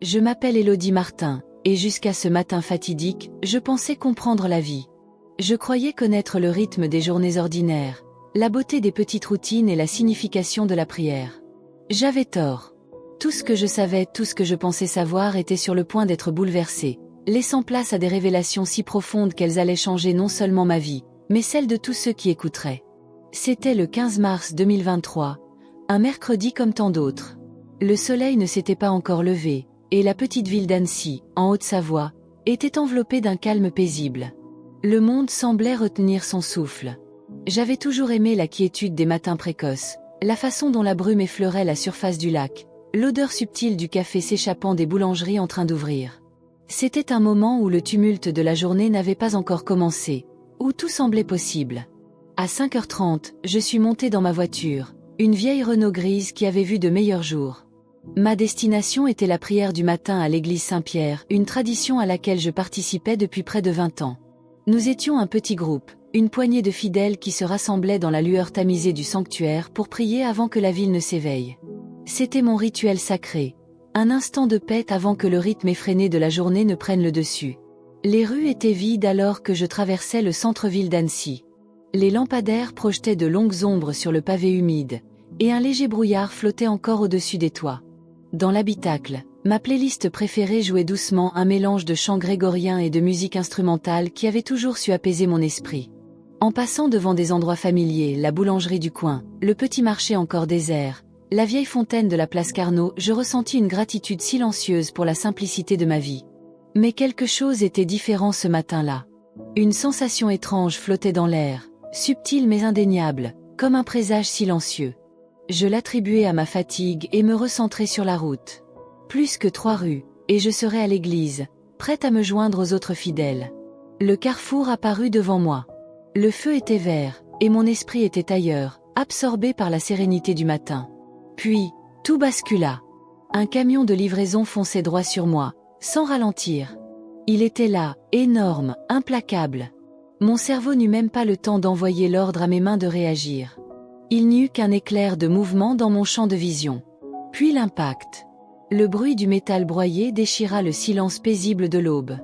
Je m'appelle Élodie Martin, et jusqu'à ce matin fatidique, je pensais comprendre la vie. Je croyais connaître le rythme des journées ordinaires, la beauté des petites routines et la signification de la prière. J'avais tort. Tout ce que je savais, tout ce que je pensais savoir était sur le point d'être bouleversé, laissant place à des révélations si profondes qu'elles allaient changer non seulement ma vie, mais celle de tous ceux qui écouteraient. C'était le 15 mars 2023, un mercredi comme tant d'autres. Le soleil ne s'était pas encore levé, et la petite ville d'Annecy, en Haute-Savoie, était enveloppée d'un calme paisible. Le monde semblait retenir son souffle. J'avais toujours aimé la quiétude des matins précoces, la façon dont la brume effleurait la surface du lac, l'odeur subtile du café s'échappant des boulangeries en train d'ouvrir. C'était un moment où le tumulte de la journée n'avait pas encore commencé, où tout semblait possible. À 5h30, je suis montée dans ma voiture, une vieille Renault grise qui avait vu de meilleurs jours. Ma destination était la prière du matin à l'église Saint-Pierre, une tradition à laquelle je participais depuis près de 20 ans. Nous étions un petit groupe, une poignée de fidèles qui se rassemblaient dans la lueur tamisée du sanctuaire pour prier avant que la ville ne s'éveille. C'était mon rituel sacré, un instant de paix avant que le rythme effréné de la journée ne prenne le dessus. Les rues étaient vides alors que je traversais le centre-ville d'Annecy. Les lampadaires projetaient de longues ombres sur le pavé humide, et un léger brouillard flottait encore au-dessus des toits. Dans l'habitacle, ma playlist préférée jouait doucement un mélange de chants grégoriens et de musique instrumentale qui avait toujours su apaiser mon esprit. En passant devant des endroits familiers, la boulangerie du coin, le petit marché encore désert, la vieille fontaine de la place Carnot, je ressentis une gratitude silencieuse pour la simplicité de ma vie. Mais quelque chose était différent ce matin-là. Une sensation étrange flottait dans l'air, subtile mais indéniable, comme un présage silencieux. Je l'attribuais à ma fatigue et me recentrais sur la route. Plus que 3 rues, et je serais à l'église, prête à me joindre aux autres fidèles. Le carrefour apparut devant moi. Le feu était vert, et mon esprit était ailleurs, absorbé par la sérénité du matin. Puis, tout bascula. Un camion de livraison fonçait droit sur moi, sans ralentir. Il était là, énorme, implacable. Mon cerveau n'eut même pas le temps d'envoyer l'ordre à mes mains de réagir. Il n'y eut qu'un éclair de mouvement dans mon champ de vision. Puis l'impact. Le bruit du métal broyé déchira le silence paisible de l'aube.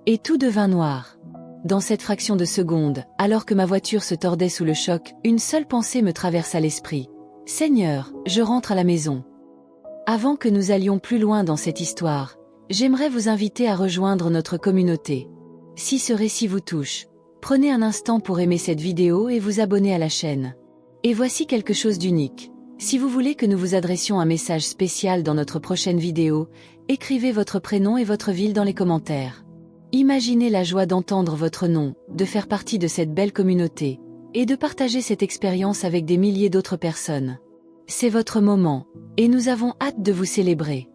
Et tout devint noir. Dans cette fraction de seconde, alors que ma voiture se tordait sous le choc, une seule pensée me traversa l'esprit. « Seigneur, je rentre à la maison. » Avant que nous allions plus loin dans cette histoire, j'aimerais vous inviter à rejoindre notre communauté. Si ce récit vous touche, prenez un instant pour aimer cette vidéo et vous abonner à la chaîne. Et voici quelque chose d'unique. Si vous voulez que nous vous adressions un message spécial dans notre prochaine vidéo, écrivez votre prénom et votre ville dans les commentaires. Imaginez la joie d'entendre votre nom, de faire partie de cette belle communauté, et de partager cette expérience avec des milliers d'autres personnes. C'est votre moment, et nous avons hâte de vous célébrer.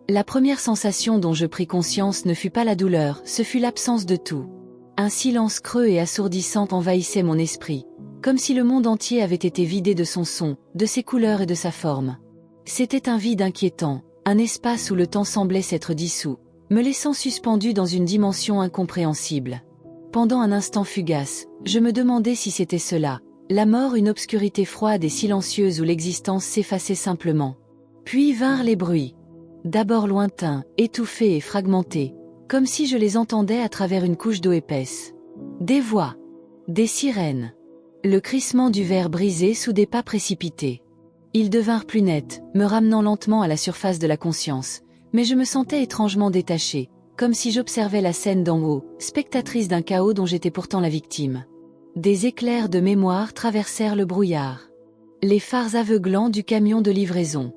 La première sensation dont je pris conscience ne fut pas la douleur, ce fut l'absence de tout. Un silence creux et assourdissant envahissait mon esprit, comme si le monde entier avait été vidé de son son, de ses couleurs et de sa forme. C'était un vide inquiétant, un espace où le temps semblait s'être dissous, me laissant suspendu dans une dimension incompréhensible. Pendant un instant fugace, je me demandais si c'était cela, la mort, une obscurité froide et silencieuse où l'existence s'effaçait simplement. Puis vinrent les bruits. D'abord lointains, étouffés et fragmentés, comme si je les entendais à travers une couche d'eau épaisse. Des voix, des sirènes. Le crissement du verre brisé sous des pas précipités. Ils devinrent plus nets, me ramenant lentement à la surface de la conscience, mais je me sentais étrangement détachée, comme si j'observais la scène d'en haut, spectatrice d'un chaos dont j'étais pourtant la victime. Des éclairs de mémoire traversèrent le brouillard. Les phares aveuglants du camion de livraison.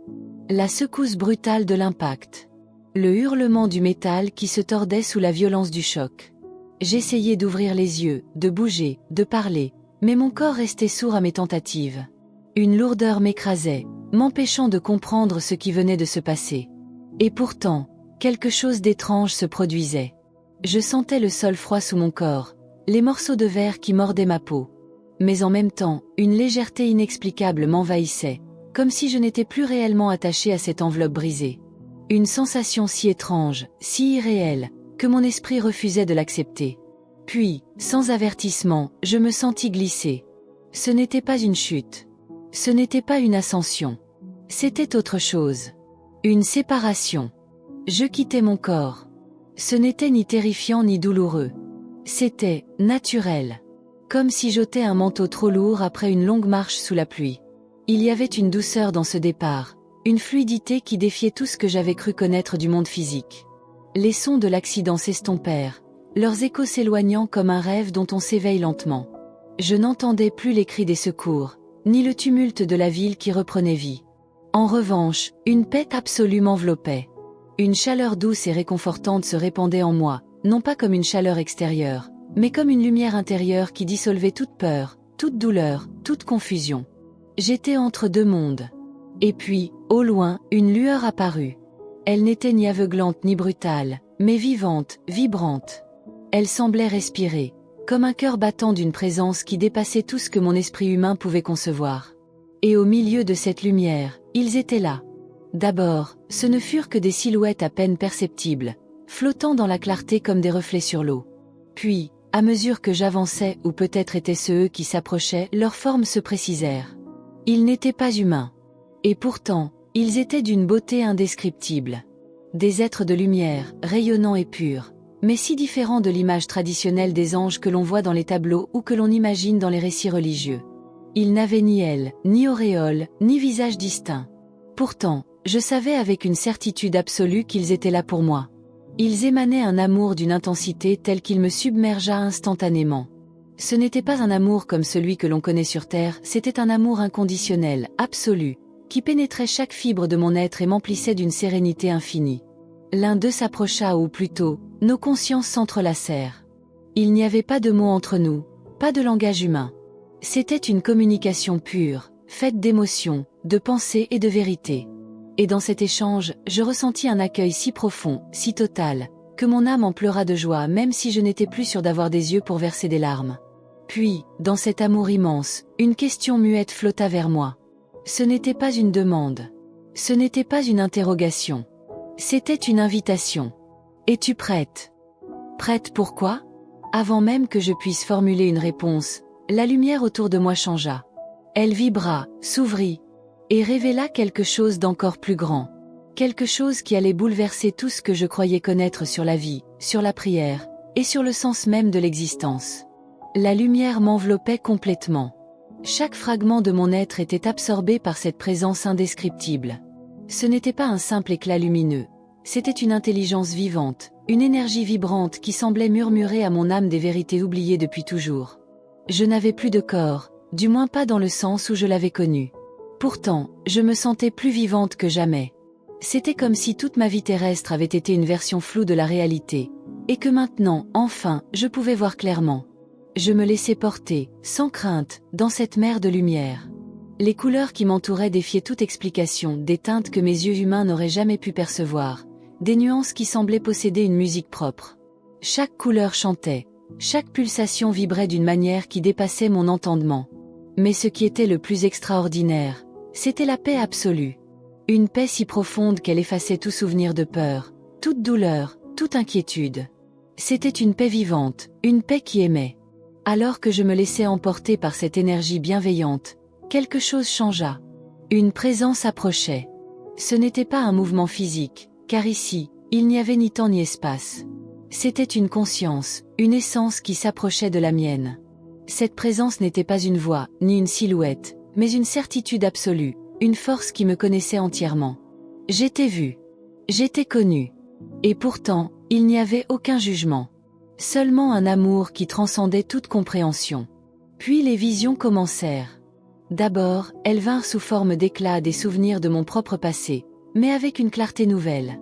La secousse brutale de l'impact. Le hurlement du métal qui se tordait sous la violence du choc. J'essayais d'ouvrir les yeux, de bouger, de parler, mais mon corps restait sourd à mes tentatives. Une lourdeur m'écrasait, m'empêchant de comprendre ce qui venait de se passer. Et pourtant, quelque chose d'étrange se produisait. Je sentais le sol froid sous mon corps, les morceaux de verre qui mordaient ma peau. Mais en même temps, une légèreté inexplicable m'envahissait, comme si je n'étais plus réellement attachée à cette enveloppe brisée. Une sensation si étrange, si irréelle, que mon esprit refusait de l'accepter. Puis, sans avertissement, je me sentis glisser. Ce n'était pas une chute. Ce n'était pas une ascension. C'était autre chose. Une séparation. Je quittais mon corps. Ce n'était ni terrifiant ni douloureux. C'était naturel. Comme si j'ôtais un manteau trop lourd après une longue marche sous la pluie. Il y avait une douceur dans ce départ, une fluidité qui défiait tout ce que j'avais cru connaître du monde physique. Les sons de l'accident s'estompèrent, leurs échos s'éloignant comme un rêve dont on s'éveille lentement. Je n'entendais plus les cris des secours, ni le tumulte de la ville qui reprenait vie. En revanche, une paix absolue m'enveloppait. Une chaleur douce et réconfortante se répandait en moi, non pas comme une chaleur extérieure, mais comme une lumière intérieure qui dissolvait toute peur, toute douleur, toute confusion. J'étais entre deux mondes. Et puis, au loin, une lueur apparut. Elle n'était ni aveuglante ni brutale, mais vivante, vibrante. Elle semblait respirer, comme un cœur battant d'une présence qui dépassait tout ce que mon esprit humain pouvait concevoir. Et au milieu de cette lumière, ils étaient là. D'abord, ce ne furent que des silhouettes à peine perceptibles, flottant dans la clarté comme des reflets sur l'eau. Puis, à mesure que j'avançais, ou peut-être étaient-ce eux qui s'approchaient, leurs formes se précisèrent. Ils n'étaient pas humains. Et pourtant, ils étaient d'une beauté indescriptible. Des êtres de lumière, rayonnants et purs, mais si différents de l'image traditionnelle des anges que l'on voit dans les tableaux ou que l'on imagine dans les récits religieux. Ils n'avaient ni ailes, ni auréoles, ni visage distinct. Pourtant, je savais avec une certitude absolue qu'ils étaient là pour moi. Ils émanaient un amour d'une intensité telle qu'il me submergea instantanément. Ce n'était pas un amour comme celui que l'on connaît sur Terre, c'était un amour inconditionnel, absolu, qui pénétrait chaque fibre de mon être et m'emplissait d'une sérénité infinie. L'un d'eux s'approcha ou plutôt, nos consciences s'entrelacèrent. Il n'y avait pas de mots entre nous, pas de langage humain. C'était une communication pure, faite d'émotions, de pensées et de vérité. Et dans cet échange, je ressentis un accueil si profond, si total, que mon âme en pleura de joie même si je n'étais plus sûre d'avoir des yeux pour verser des larmes. Puis, dans cet amour immense, une question muette flotta vers moi. Ce n'était pas une demande. Ce n'était pas une interrogation. C'était une invitation. Es-tu prête? Prête pourquoi? Avant même que je puisse formuler une réponse, la lumière autour de moi changea. Elle vibra, s'ouvrit, et révéla quelque chose d'encore plus grand. Quelque chose qui allait bouleverser tout ce que je croyais connaître sur la vie, sur la prière, et sur le sens même de l'existence. La lumière m'enveloppait complètement. Chaque fragment de mon être était absorbé par cette présence indescriptible. Ce n'était pas un simple éclat lumineux, c'était une intelligence vivante, une énergie vibrante qui semblait murmurer à mon âme des vérités oubliées depuis toujours. Je n'avais plus de corps, du moins pas dans le sens où je l'avais connu. Pourtant, je me sentais plus vivante que jamais. C'était comme si toute ma vie terrestre avait été une version floue de la réalité, et que maintenant, enfin, je pouvais voir clairement. Je me laissais porter, sans crainte, dans cette mer de lumière. Les couleurs qui m'entouraient défiaient toute explication, des teintes que mes yeux humains n'auraient jamais pu percevoir, des nuances qui semblaient posséder une musique propre. Chaque couleur chantait, chaque pulsation vibrait d'une manière qui dépassait mon entendement. Mais ce qui était le plus extraordinaire, c'était la paix absolue. Une paix si profonde qu'elle effaçait tout souvenir de peur, toute douleur, toute inquiétude. C'était une paix vivante, une paix qui aimait. Alors que je me laissais emporter par cette énergie bienveillante, quelque chose changea. Une présence approchait. Ce n'était pas un mouvement physique, car ici, il n'y avait ni temps ni espace. C'était une conscience, une essence qui s'approchait de la mienne. Cette présence n'était pas une voix, ni une silhouette, mais une certitude absolue, une force qui me connaissait entièrement. J'étais vue. J'étais connue. Et pourtant, il n'y avait aucun jugement. Seulement un amour qui transcendait toute compréhension. Puis les visions commencèrent. D'abord, elles vinrent sous forme d'éclats des souvenirs de mon propre passé, mais avec une clarté nouvelle.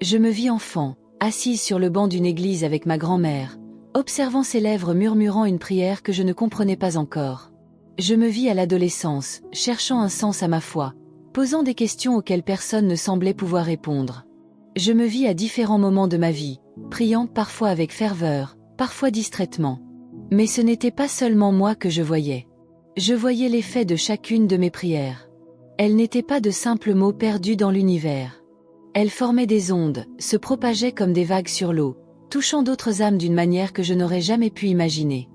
Je me vis enfant, assise sur le banc d'une église avec ma grand-mère, observant ses lèvres murmurant une prière que je ne comprenais pas encore. Je me vis à l'adolescence, cherchant un sens à ma foi, posant des questions auxquelles personne ne semblait pouvoir répondre. Je me vis à différents moments de ma vie, priant parfois avec ferveur, parfois distraitement. Mais ce n'était pas seulement moi que je voyais. Je voyais l'effet de chacune de mes prières. Elles n'étaient pas de simples mots perdus dans l'univers. Elles formaient des ondes, se propageaient comme des vagues sur l'eau, touchant d'autres âmes d'une manière que je n'aurais jamais pu imaginer.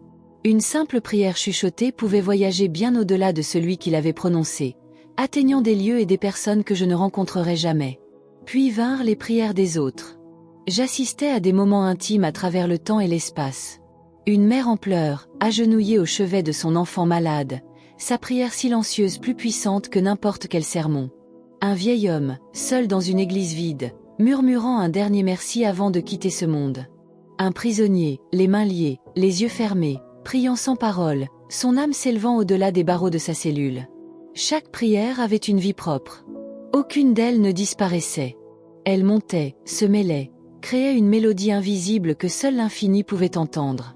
Une simple prière chuchotée pouvait voyager bien au-delà de celui qui l'avait prononcée, atteignant des lieux et des personnes que je ne rencontrerais jamais. Puis vinrent les prières des autres. J'assistais à des moments intimes à travers le temps et l'espace. Une mère en pleurs, agenouillée au chevet de son enfant malade, sa prière silencieuse plus puissante que n'importe quel sermon. Un vieil homme, seul dans une église vide, murmurant un dernier merci avant de quitter ce monde. Un prisonnier, les mains liées, les yeux fermés, priant sans parole, son âme s'élevant au-delà des barreaux de sa cellule. Chaque prière avait une vie propre. Aucune d'elles ne disparaissait. Elle montait, se mêlait, créait une mélodie invisible que seul l'infini pouvait entendre.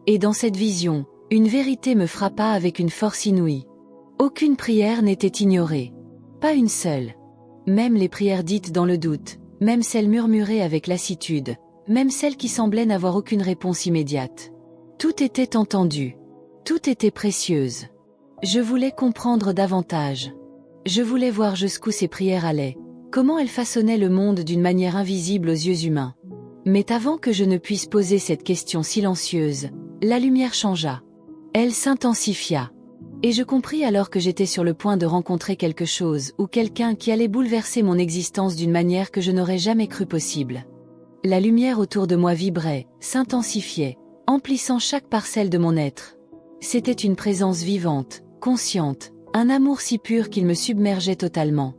Et dans cette vision, une vérité me frappa avec une force inouïe. Aucune prière n'était ignorée. Pas une seule. Même les prières dites dans le doute, même celles murmurées avec lassitude, même celles qui semblaient n'avoir aucune réponse immédiate. Tout était entendu. Tout était précieuse. Je voulais comprendre davantage. Je voulais voir jusqu'où ces prières allaient, comment elles façonnaient le monde d'une manière invisible aux yeux humains. Mais avant que je ne puisse poser cette question silencieuse, la lumière changea. Elle s'intensifia. Et je compris alors que j'étais sur le point de rencontrer quelque chose ou quelqu'un qui allait bouleverser mon existence d'une manière que je n'aurais jamais cru possible. La lumière autour de moi vibrait, s'intensifiait, emplissant chaque parcelle de mon être. C'était une présence vivante, consciente, un amour si pur qu'il me submergeait totalement.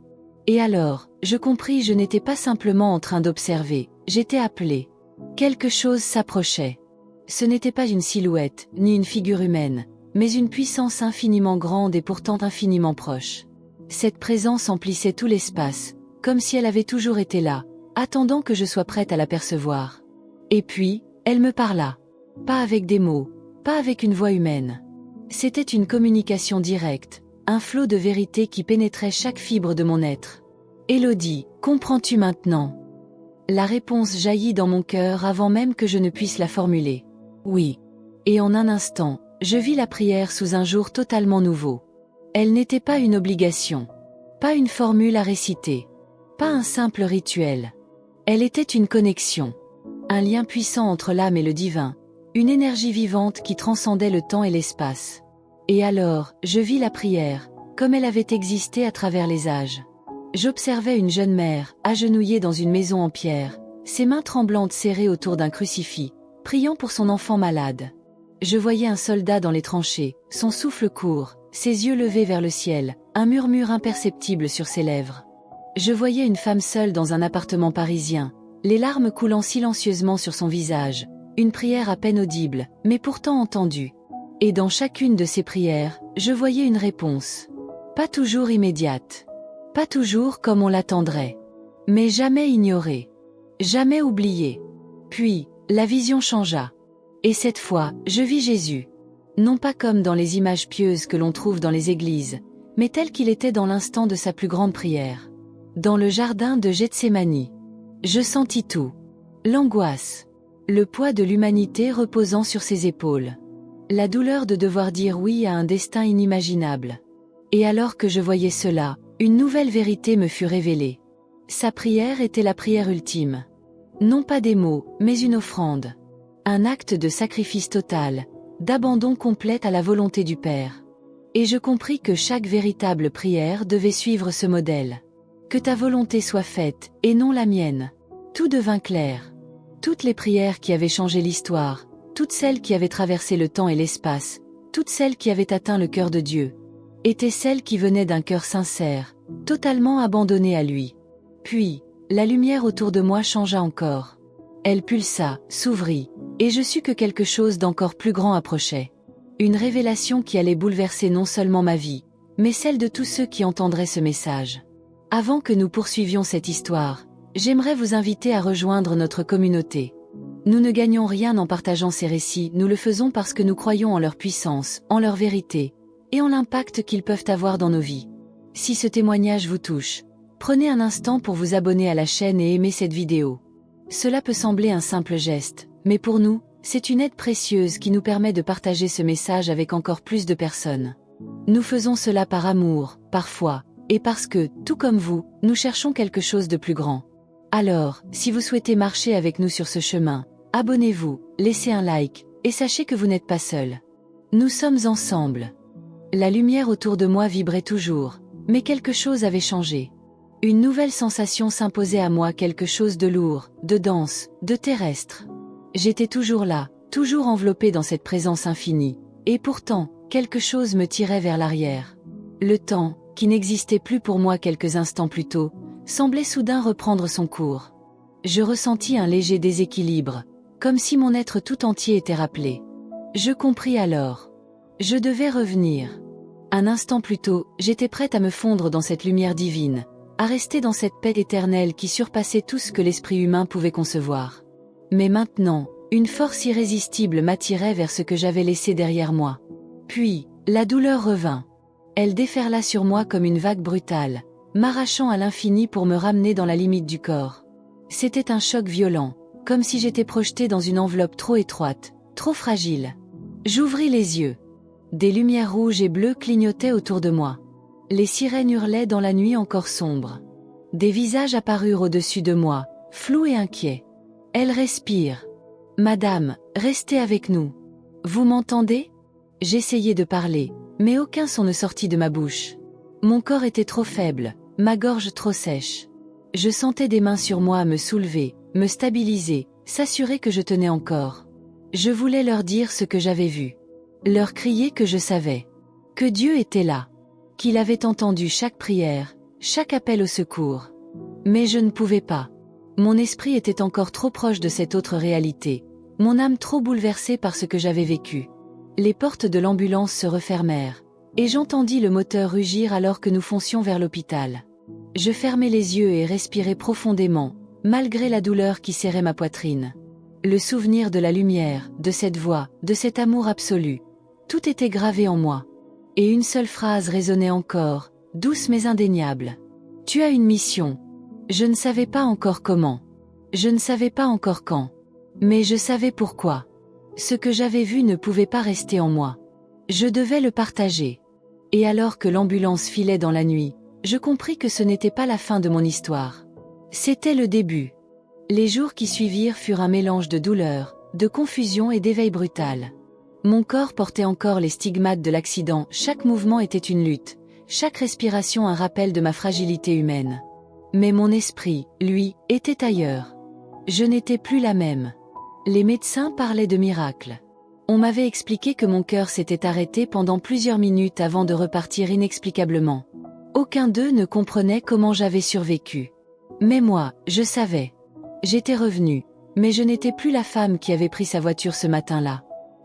Et alors, je compris, je n'étais pas simplement en train d'observer, j'étais appelé. Quelque chose s'approchait. Ce n'était pas une silhouette, ni une figure humaine, mais une puissance infiniment grande et pourtant infiniment proche. Cette présence emplissait tout l'espace, comme si elle avait toujours été là, attendant que je sois prête à l'apercevoir. Et puis, elle me parla. Pas avec des mots, pas avec une voix humaine. C'était une communication directe, un flot de vérité qui pénétrait chaque fibre de mon être. Élodie, comprends-tu maintenant? La réponse jaillit dans mon cœur avant même que je ne puisse la formuler. Oui. Et en un instant, je vis la prière sous un jour totalement nouveau. Elle n'était pas une obligation, pas une formule à réciter, pas un simple rituel. Elle était une connexion, un lien puissant entre l'âme et le divin, une énergie vivante qui transcendait le temps et l'espace. Et alors, je vis la prière, comme elle avait existé à travers les âges. J'observais une jeune mère, agenouillée dans une maison en pierre, ses mains tremblantes serrées autour d'un crucifix, priant pour son enfant malade. Je voyais un soldat dans les tranchées, son souffle court, ses yeux levés vers le ciel, un murmure imperceptible sur ses lèvres. Je voyais une femme seule dans un appartement parisien, les larmes coulant silencieusement sur son visage, une prière à peine audible, mais pourtant entendue. Et dans chacune de ces prières, je voyais une réponse. Pas toujours immédiate. Pas toujours comme on l'attendrait. Mais jamais ignorée. Jamais oubliée. Puis, la vision changea. Et cette fois, je vis Jésus. Non pas comme dans les images pieuses que l'on trouve dans les églises, mais tel qu'il était dans l'instant de sa plus grande prière. Dans le jardin de Gethsémani. Je sentis tout. L'angoisse. Le poids de l'humanité reposant sur ses épaules. La douleur de devoir dire oui à un destin inimaginable. Et alors que je voyais cela, une nouvelle vérité me fut révélée. Sa prière était la prière ultime. Non pas des mots, mais une offrande. Un acte de sacrifice total, d'abandon complet à la volonté du Père. Et je compris que chaque véritable prière devait suivre ce modèle. Que ta volonté soit faite, et non la mienne. Tout devint clair. Toutes les prières qui avaient changé l'histoire, toutes celles qui avaient traversé le temps et l'espace, toutes celles qui avaient atteint le cœur de Dieu, étaient celles qui venaient d'un cœur sincère, totalement abandonné à lui. Puis, la lumière autour de moi changea encore. Elle pulsa, s'ouvrit, et je sus que quelque chose d'encore plus grand approchait. Une révélation qui allait bouleverser non seulement ma vie, mais celle de tous ceux qui entendraient ce message. Avant que nous poursuivions cette histoire, j'aimerais vous inviter à rejoindre notre communauté. Nous ne gagnons rien en partageant ces récits, nous le faisons parce que nous croyons en leur puissance, en leur vérité, et en l'impact qu'ils peuvent avoir dans nos vies. Si ce témoignage vous touche, prenez un instant pour vous abonner à la chaîne et aimer cette vidéo. Cela peut sembler un simple geste, mais pour nous, c'est une aide précieuse qui nous permet de partager ce message avec encore plus de personnes. Nous faisons cela par amour, parfois, et parce que, tout comme vous, nous cherchons quelque chose de plus grand. Alors, si vous souhaitez marcher avec nous sur ce chemin, abonnez-vous, laissez un like, et sachez que vous n'êtes pas seul. Nous sommes ensemble. La lumière autour de moi vibrait toujours, mais quelque chose avait changé. Une nouvelle sensation s'imposait à moi, quelque chose de lourd, de dense, de terrestre. J'étais toujours là, toujours enveloppée dans cette présence infinie, et pourtant, quelque chose me tirait vers l'arrière. Le temps, qui n'existait plus pour moi quelques instants plus tôt, semblait soudain reprendre son cours. Je ressentis un léger déséquilibre, comme si mon être tout entier était rappelé. Je compris alors. Je devais revenir. Un instant plus tôt, j'étais prête à me fondre dans cette lumière divine, à rester dans cette paix éternelle qui surpassait tout ce que l'esprit humain pouvait concevoir. Mais maintenant, une force irrésistible m'attirait vers ce que j'avais laissé derrière moi. Puis, la douleur revint. Elle déferla sur moi comme une vague brutale, m'arrachant à l'infini pour me ramener dans la limite du corps. C'était un choc violent, comme si j'étais projetée dans une enveloppe trop étroite, trop fragile. J'ouvris les yeux. Des lumières rouges et bleues clignotaient autour de moi. Les sirènes hurlaient dans la nuit encore sombre. Des visages apparurent au-dessus de moi, flous et inquiets. Elle respire. Madame, restez avec nous. Vous m'entendez? J'essayai de parler, mais aucun son ne sortit de ma bouche. Mon corps était trop faible, ma gorge trop sèche. Je sentais des mains sur moi me soulever, me stabiliser, s'assurer que je tenais encore. Je voulais leur dire ce que j'avais vu. Leur crier que je savais. Que Dieu était là. Qu'il avait entendu chaque prière, chaque appel au secours. Mais je ne pouvais pas. Mon esprit était encore trop proche de cette autre réalité, mon âme trop bouleversée par ce que j'avais vécu. Les portes de l'ambulance se refermèrent, et j'entendis le moteur rugir alors que nous foncions vers l'hôpital. Je fermai les yeux et respirai profondément, malgré la douleur qui serrait ma poitrine. Le souvenir de la lumière, de cette voix, de cet amour absolu, tout était gravé en moi. Et une seule phrase résonnait encore, douce mais indéniable. Tu as une mission. Je ne savais pas encore comment. Je ne savais pas encore quand. Mais je savais pourquoi. Ce que j'avais vu ne pouvait pas rester en moi. Je devais le partager. Et alors que l'ambulance filait dans la nuit, je compris que ce n'était pas la fin de mon histoire. C'était le début. Les jours qui suivirent furent un mélange de douleur, de confusion et d'éveil brutal. Mon corps portait encore les stigmates de l'accident, chaque mouvement était une lutte, chaque respiration un rappel de ma fragilité humaine. Mais mon esprit, lui, était ailleurs. Je n'étais plus la même. Les médecins parlaient de miracles. On m'avait expliqué que mon cœur s'était arrêté pendant plusieurs minutes avant de repartir inexplicablement. Aucun d'eux ne comprenait comment j'avais survécu. Mais moi, je savais. J'étais revenue, mais je n'étais plus la femme qui avait pris sa voiture ce matin-là.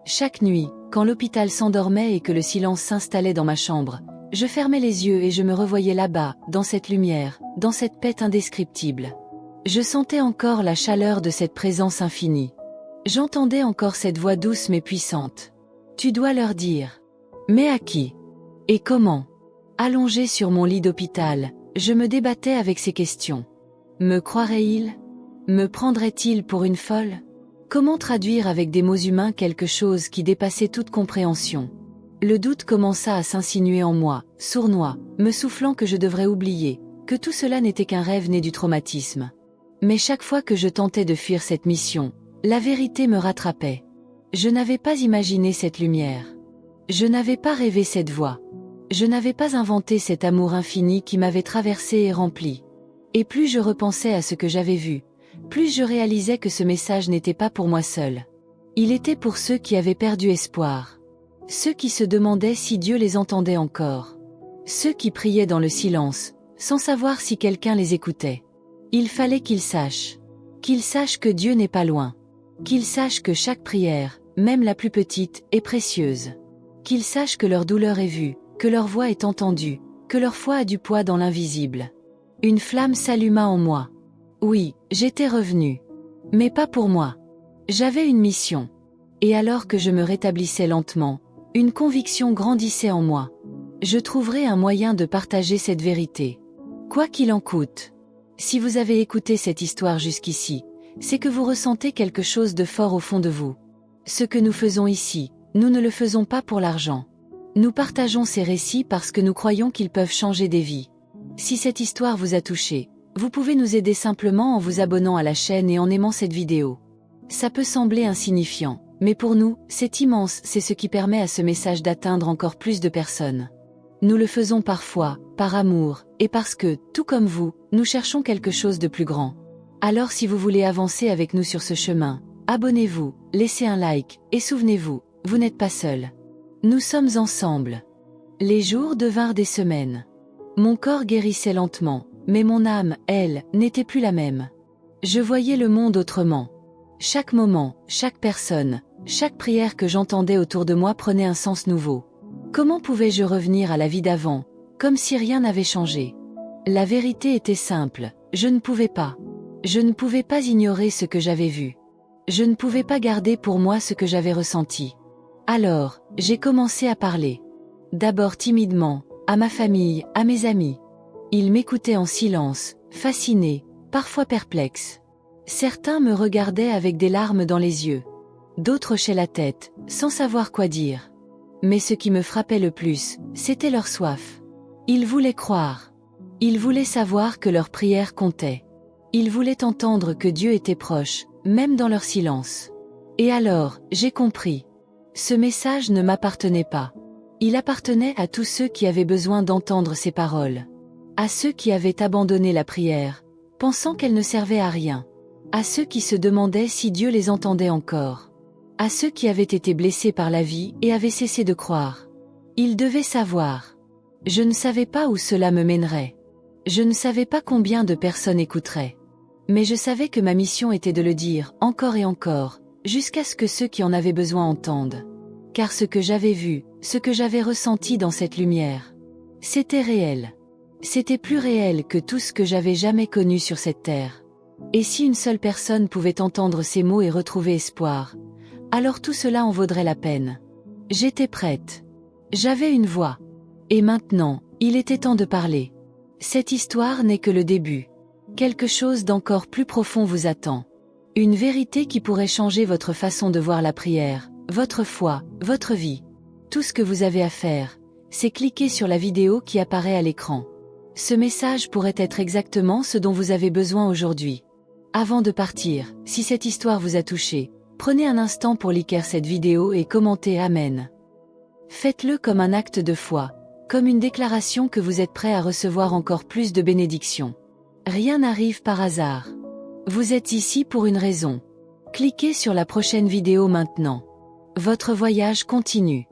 Chaque nuit, quand l'hôpital s'endormait et que le silence s'installait dans ma chambre, je fermais les yeux et je me revoyais là-bas, dans cette lumière, dans cette paix indescriptible. Je sentais encore la chaleur de cette présence infinie. J'entendais encore cette voix douce mais puissante. Tu dois leur dire. Mais à qui? Et comment? Allongé sur mon lit d'hôpital, je me débattais avec ces questions. Me croiraient-ils? Me prendraient-ils pour une folle? Comment traduire avec des mots humains quelque chose qui dépassait toute compréhension? Le doute commença à s'insinuer en moi, sournois, me soufflant que je devrais oublier, que tout cela n'était qu'un rêve né du traumatisme. Mais chaque fois que je tentais de fuir cette mission, la vérité me rattrapait. Je n'avais pas imaginé cette lumière. Je n'avais pas rêvé cette voix. Je n'avais pas inventé cet amour infini qui m'avait traversé et rempli. Et plus je repensais à ce que j'avais vu, plus je réalisais que ce message n'était pas pour moi seul. Il était pour ceux qui avaient perdu espoir. Ceux qui se demandaient si Dieu les entendait encore. Ceux qui priaient dans le silence, sans savoir si quelqu'un les écoutait. Il fallait qu'ils sachent. Qu'ils sachent que Dieu n'est pas loin. Qu'ils sachent que chaque prière, même la plus petite, est précieuse. Qu'ils sachent que leur douleur est vue, que leur voix est entendue, que leur foi a du poids dans l'invisible. Une flamme s'alluma en moi. Oui, j'étais revenue. Mais pas pour moi. J'avais une mission. Et alors que je me rétablissais lentement, une conviction grandissait en moi. Je trouverai un moyen de partager cette vérité. Quoi qu'il en coûte. Si vous avez écouté cette histoire jusqu'ici, c'est que vous ressentez quelque chose de fort au fond de vous. Ce que nous faisons ici, nous ne le faisons pas pour l'argent. Nous partageons ces récits parce que nous croyons qu'ils peuvent changer des vies. Si cette histoire vous a touché, vous pouvez nous aider simplement en vous abonnant à la chaîne et en aimant cette vidéo. Ça peut sembler insignifiant, mais pour nous, c'est immense, c'est ce qui permet à ce message d'atteindre encore plus de personnes. Nous le faisons parfois, par amour, et parce que, tout comme vous, nous cherchons quelque chose de plus grand. Alors si vous voulez avancer avec nous sur ce chemin, abonnez-vous, laissez un like, et souvenez-vous, vous n'êtes pas seul. Nous sommes ensemble. Les jours devinrent des semaines. Mon corps guérissait lentement, mais mon âme, elle, n'était plus la même. Je voyais le monde autrement. Chaque moment, chaque personne, chaque prière que j'entendais autour de moi prenait un sens nouveau. Comment pouvais-je revenir à la vie d'avant, comme si rien n'avait changé? La vérité était simple, je ne pouvais pas. Je ne pouvais pas ignorer ce que j'avais vu. Je ne pouvais pas garder pour moi ce que j'avais ressenti. Alors, j'ai commencé à parler. D'abord timidement, à ma famille, à mes amis. Ils m'écoutaient en silence, fascinés, parfois perplexes. Certains me regardaient avec des larmes dans les yeux. D'autres hochaient la tête, sans savoir quoi dire. Mais ce qui me frappait le plus, c'était leur soif. Ils voulaient croire. Ils voulaient savoir que leur prière comptait. Ils voulaient entendre que Dieu était proche, même dans leur silence. Et alors, j'ai compris. Ce message ne m'appartenait pas. Il appartenait à tous ceux qui avaient besoin d'entendre ces paroles. À ceux qui avaient abandonné la prière, pensant qu'elle ne servait à rien. À ceux qui se demandaient si Dieu les entendait encore. À ceux qui avaient été blessés par la vie et avaient cessé de croire. Ils devaient savoir. Je ne savais pas où cela me mènerait. Je ne savais pas combien de personnes écouteraient. Mais je savais que ma mission était de le dire, encore et encore, jusqu'à ce que ceux qui en avaient besoin entendent. Car ce que j'avais vu, ce que j'avais ressenti dans cette lumière, c'était réel. C'était plus réel que tout ce que j'avais jamais connu sur cette terre. Et si une seule personne pouvait entendre ces mots et retrouver espoir, alors tout cela en vaudrait la peine. J'étais prête. J'avais une voix. Et maintenant, il était temps de parler. Cette histoire n'est que le début. Quelque chose d'encore plus profond vous attend. Une vérité qui pourrait changer votre façon de voir la prière, votre foi, votre vie. Tout ce que vous avez à faire, c'est cliquer sur la vidéo qui apparaît à l'écran. Ce message pourrait être exactement ce dont vous avez besoin aujourd'hui. Avant de partir, si cette histoire vous a touché, prenez un instant pour liker cette vidéo et commentez Amen. Faites-le comme un acte de foi, comme une déclaration que vous êtes prêt à recevoir encore plus de bénédictions. Rien n'arrive par hasard. Vous êtes ici pour une raison. Cliquez sur la prochaine vidéo maintenant. Votre voyage continue.